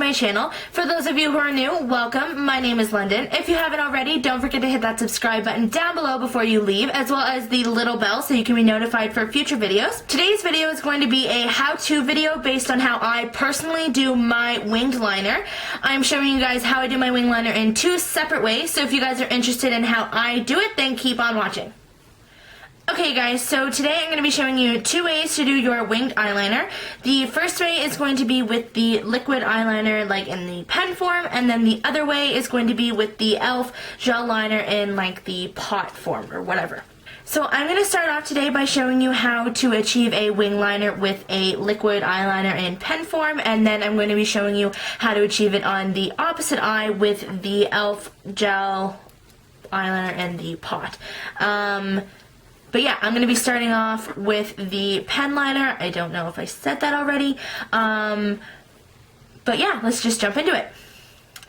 my channel. For those of you who are new, welcome. My name is London. If you haven't already, don't forget to hit that subscribe button down below before you leave, as well as the little bell so you can be notified for future videos. Today's video is going to be a how-to video based on how I personally do my winged liner. I'm showing you guys how I do my winged liner in two separate ways, so if you guys are interested in how I do it, then keep on watching. Okay guys, so today I'm going to be showing you two ways to do your winged eyeliner. The first way is going to be with the liquid eyeliner like in the pen form, and then the other way is going to be with the e.l.f. gel liner in like the pot form or whatever. So I'm going to start off today by showing you how to achieve a wing liner with a liquid eyeliner in pen form, and then I'm going to be showing you how to achieve it on the opposite eye with the e.l.f. gel eyeliner in the pot. But yeah, I'm going to be starting off with the pen liner. I don't know if I said that already. But yeah, let's just jump into it.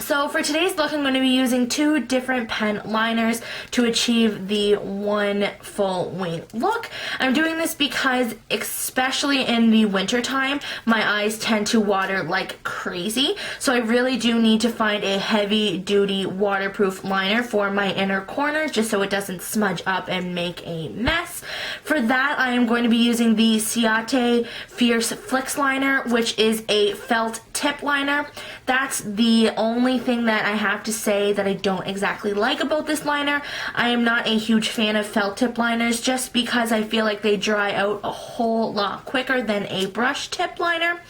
So for today's look, I'm going to be using two different pen liners to achieve the one full wing look. I'm doing this because, especially in the winter time, my eyes tend to water like crazy. So I really do need to find a heavy duty waterproof liner for my inner corners just so it doesn't smudge up and make a mess. For that, I am going to be using the Tarte Fierce Flicks liner, which is a felt tip liner. That's the only thing that I have to say that I don't exactly like about this liner. I am not a huge fan of felt tip liners just because I feel like they dry out a whole lot quicker than a brush tip liner.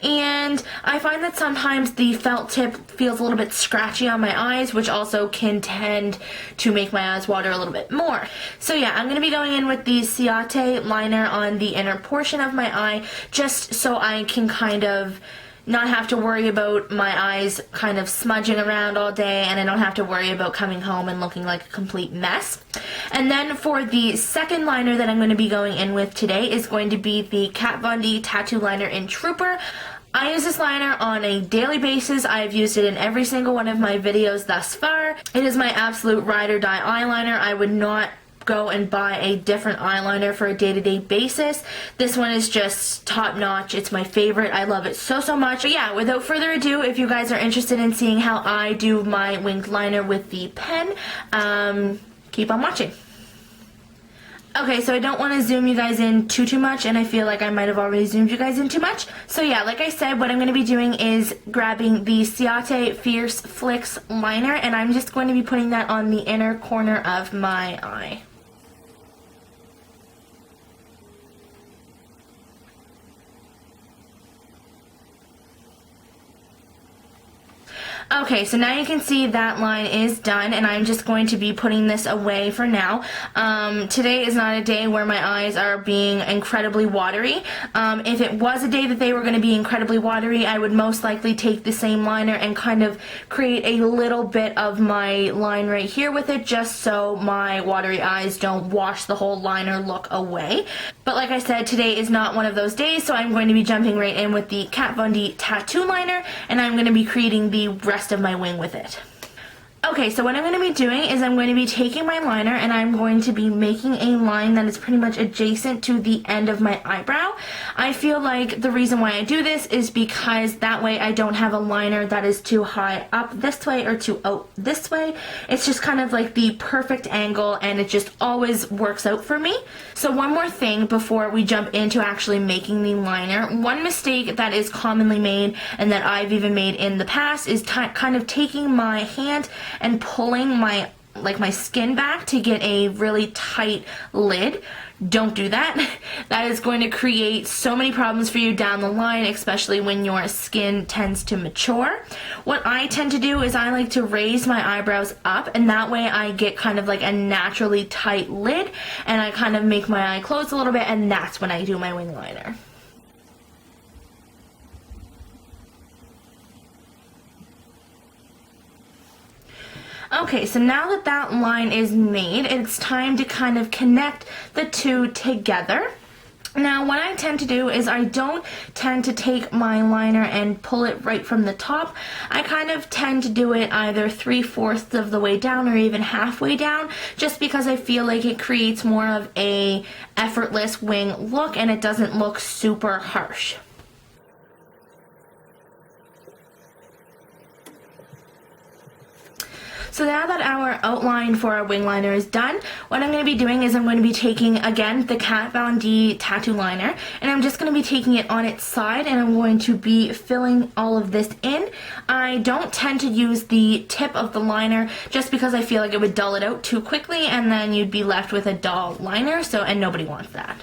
And I find that sometimes the felt tip feels a little bit scratchy on my eyes, which also can tend to make my eyes water a little bit more. So yeah, I'm going to be going in with the Tarte liner on the inner portion of my eye just so I can kind of not have to worry about my eyes kind of smudging around all day, and I don't have to worry about coming home and looking like a complete mess. And then for the second liner that I'm going to be going in with today is going to be the Kat Von D Tattoo Liner in Trooper. I use this liner on a daily basis. I've used it in every single one of my videos thus far. It is my absolute ride or die eyeliner. I would not go and buy a different eyeliner for a day-to-day basis. This one is just top-notch. It's my favorite. I love it so much. But yeah, without further ado, if you guys are interested in seeing how I do my winged liner with the pen, keep on watching. Okay, so I don't want to zoom you guys in too much, and I feel like I might have already zoomed you guys in too much. So yeah, like I said, what I'm going to be doing is grabbing the Tarte Fierce Flicks liner, and I'm just going to be putting that on the inner corner of my eye. Okay, so now you can see that line is done, and I'm just going to be putting this away for now. Today is not a day where my eyes are being incredibly watery. If it was a day that they were going to be incredibly watery, I would most likely take the same liner and kind of create a little bit of my line right here with it, just so my watery eyes don't wash the whole liner look away. But like I said, today is not one of those days, so I'm going to be jumping right in with the Kat Von D Tattoo Liner, and I'm going to be creating the rest of my wing with it. Okay, so what I'm going to be doing is I'm going to be taking my liner and I'm going to be making a line that is pretty much adjacent to the end of my eyebrow. I feel like the reason why I do this is because that way I don't have a liner that is too high up this way or too out this way. It's just kind of like the perfect angle, and it just always works out for me. So one more thing before we jump into actually making the liner. One mistake that is commonly made and that I've even made in the past is kind of taking my hand and pulling my skin back to get a really tight lid. Don't do that. That is going to create so many problems for you down the line, especially when your skin tends to mature. What I tend to do is I like to raise my eyebrows up, and that way I get kind of like a naturally tight lid, and I kind of make my eye close a little bit, and that's when I do my wing liner. Okay, so now that that line is made, it's time to kind of connect the two together. Now, what I tend to do is I don't tend to take my liner and pull it right from the top. I kind of tend to do it either 3/4 of the way down or even halfway down, just because I feel like it creates more of a effortless wing look and it doesn't look super harsh. So now that our outline for our wing liner is done, what I'm going to be doing is I'm going to be taking, again, the Kat Von D tattoo liner, and I'm just going to be taking it on its side, and I'm going to be filling all of this in. I don't tend to use the tip of the liner just because I feel like it would dull it out too quickly, and then you'd be left with a dull liner, and nobody wants that.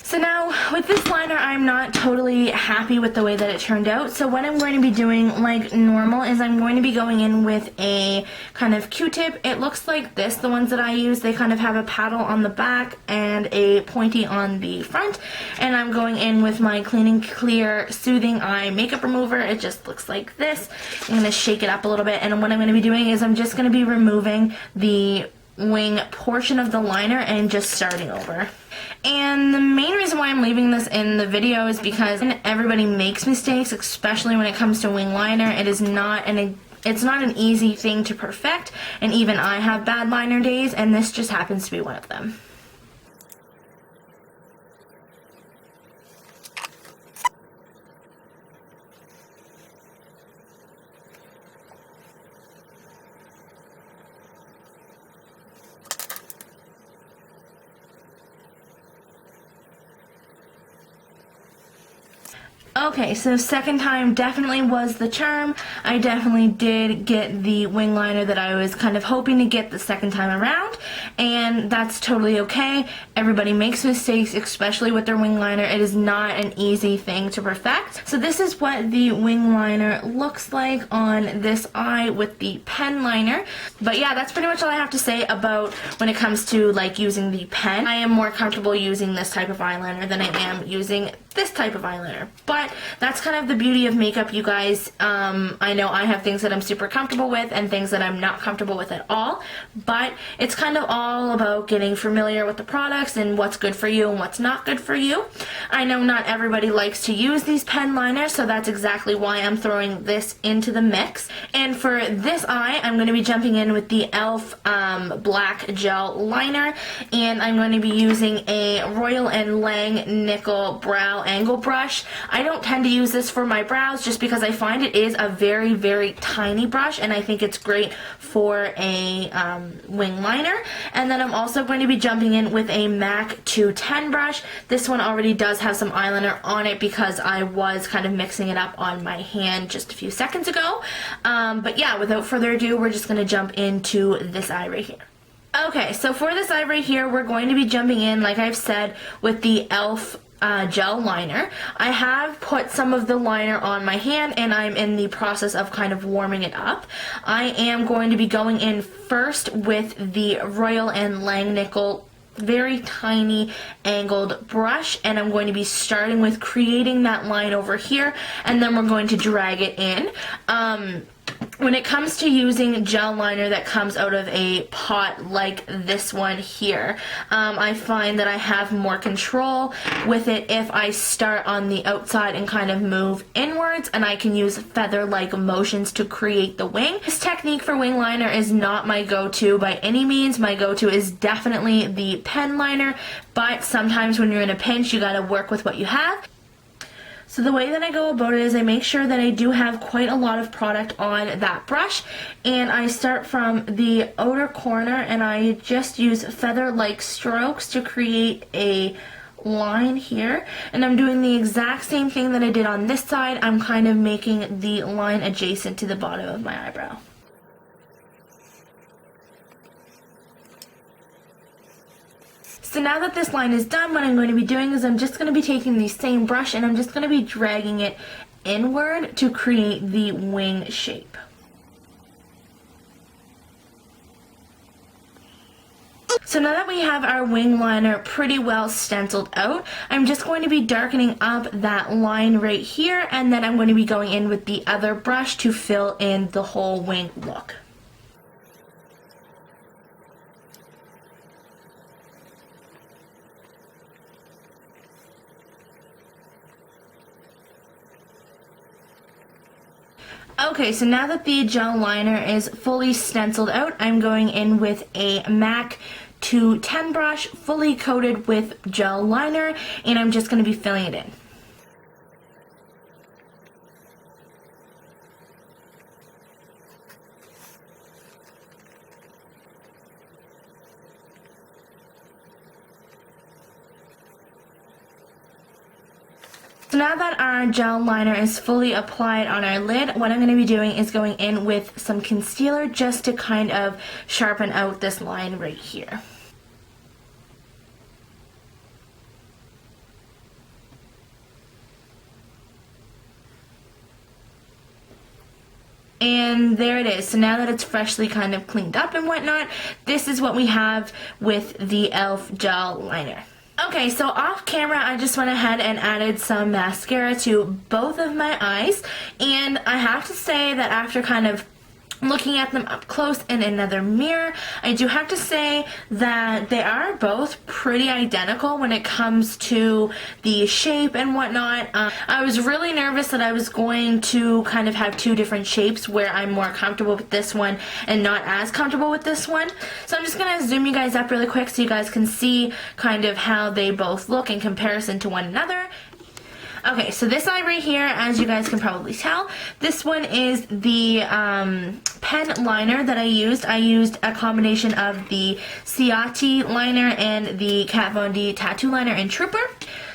So now, with this liner, I'm not totally happy with the way that it turned out. So what I'm going to be doing, like normal, is I'm going to be going in with a kind of Q-tip. It looks like this, the ones that I use. They kind of have a paddle on the back and a pointy on the front. And I'm going in with my Clean and Clear Soothing Eye Makeup Remover. It just looks like this. I'm going to shake it up a little bit. And what I'm going to be doing is I'm just going to be removing the wing portion of the liner and just starting over. And the main reason why I'm leaving this in the video is because everybody makes mistakes, especially when it comes to wing liner. It's not an easy thing to perfect, and even I have bad liner days, and this just happens to be one of them. Okay, so second time definitely was the charm. I definitely did get the wing liner that I was kind of hoping to get the second time around, and that's totally okay. Everybody makes mistakes, especially with their wing liner. It is not an easy thing to perfect. So this is what the wing liner looks like on this eye with the pen liner. But yeah, that's pretty much all I have to say about when it comes to like using the pen. I am more comfortable using this type of eyeliner than I am using this type of eyeliner. But that's kind of the beauty of makeup, you guys. I know I have things that I'm super comfortable with and things that I'm not comfortable with at all, but it's kind of all about getting familiar with the products and what's good for you and what's not good for you. I know not everybody likes to use these pen liners, so that's exactly why I'm throwing this into the mix. And for this eye, I'm going to be jumping in with the e.l.f. Black Gel Liner, and I'm going to be using a Royal & Lang Nickel Brow Angle Brush. I don't tend to use this for my brows just because I find it is a very, very tiny brush, and I think it's great for a wing liner. And then I'm also going to be jumping in with a MAC 210 brush. This one already does have some eyeliner on it because I was kind of mixing it up on my hand just a few seconds ago. But yeah, without further ado, we're just going to jump into this eye right here. Okay, so for this eye right here, we're going to be jumping in, like I've said, with the e.l.f. Gel liner. I have put some of the liner on my hand, and I'm in the process of kind of warming it up. I am going to be going in first with the Royal & Lang Nickel very tiny angled brush, and I'm going to be starting with creating that line over here, and then we're going to drag it in. When it comes to using gel liner that comes out of a pot like this one here, I find that I have more control with it if I start on the outside and kind of move inwards, and I can use feather-like motions to create the wing. This technique for wing liner is not my go-to by any means. My go-to is definitely the pen liner, but sometimes when you're in a pinch, you gotta work with what you have. So the way that I go about it is I make sure that I do have quite a lot of product on that brush, and I start from the outer corner and I just use feather-like strokes to create a line here, and I'm doing the exact same thing that I did on this side. I'm kind of making the line adjacent to the bottom of my eyebrow. So now that this line is done, what I'm going to be doing is I'm just going to be taking the same brush and I'm just going to be dragging it inward to create the wing shape. So now that we have our wing liner pretty well stenciled out, I'm just going to be darkening up that line right here, and then I'm going to be going in with the other brush to fill in the whole wing look. Okay, so now that the gel liner is fully stenciled out, I'm going in with a MAC 210 brush, fully coated with gel liner, and I'm just going to be filling it in. So now that our gel liner is fully applied on our lid, what I'm going to be doing is going in with some concealer just to kind of sharpen out this line right here. And there it is. So now that it's freshly kind of cleaned up and whatnot, this is what we have with the e.l.f. gel liner. Okay, so off camera, I just went ahead and added some mascara to both of my eyes, and I have to say that after kind of looking at them up close in another mirror, I do have to say that they are both pretty identical when it comes to the shape and whatnot. I was really nervous that I was going to kind of have two different shapes where I'm more comfortable with this one and not as comfortable with this one. So I'm just going to zoom you guys up really quick so you guys can see kind of how they both look in comparison to one another. Okay, so this eye right here, as you guys can probably tell, this one is the pen liner that I used. I used a combination of the Ciati liner and the Kat Von D tattoo liner in Trooper.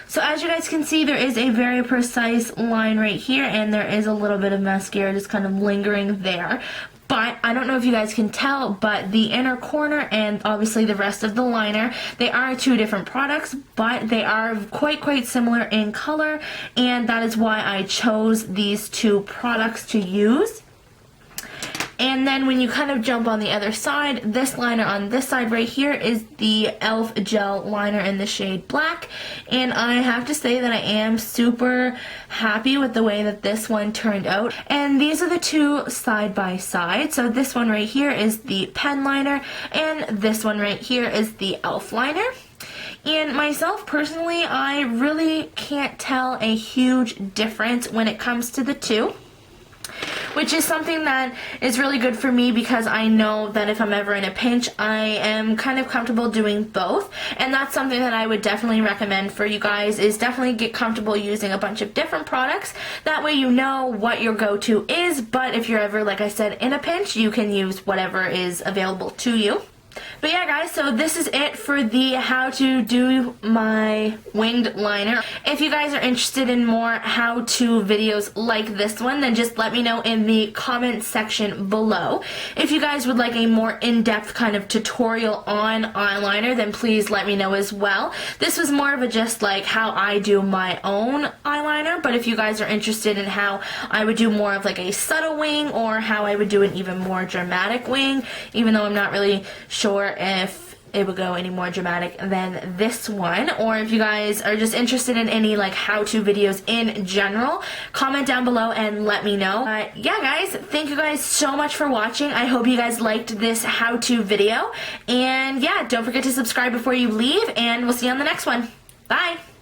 So as you guys can see, there is a very precise line right here, and there is a little bit of mascara just kind of lingering there. But I don't know if you guys can tell, but the inner corner and obviously the rest of the liner, they are two different products, but they are quite similar in color, and that is why I chose these two products to use. And then when you kind of jump on the other side, this liner on this side right here is the e.l.f. gel liner in the shade black. And I have to say that I am super happy with the way that this one turned out. And these are the two side by side. So this one right here is the pen liner, and this one right here is the e.l.f. liner. And myself personally, I really can't tell a huge difference when it comes to the two, which is something that is really good for me because I know that if I'm ever in a pinch, I am kind of comfortable doing both. And that's something that I would definitely recommend for you guys, is definitely get comfortable using a bunch of different products. That way you know what your go-to is, but if you're ever, like I said, in a pinch, you can use whatever is available to you. But yeah guys, so this is it for the how to do my winged liner. If you guys are interested in more how-to videos like this one, then just let me know in the comment section below. If you guys would like a more in-depth kind of tutorial on eyeliner, then please let me know as well. This was more of a just like how I do my own eyeliner, but if you guys are interested in how I would do more of like a subtle wing or how I would do an even more dramatic wing, even though I'm not really sure if it would go any more dramatic than this one, or if you guys are just interested in any like how-to videos in general, comment down below and let me know. Yeah guys, thank you guys so much for watching. I hope you guys liked this how-to video, and yeah, don't forget to subscribe before you leave, and we'll see you on the next one. Bye!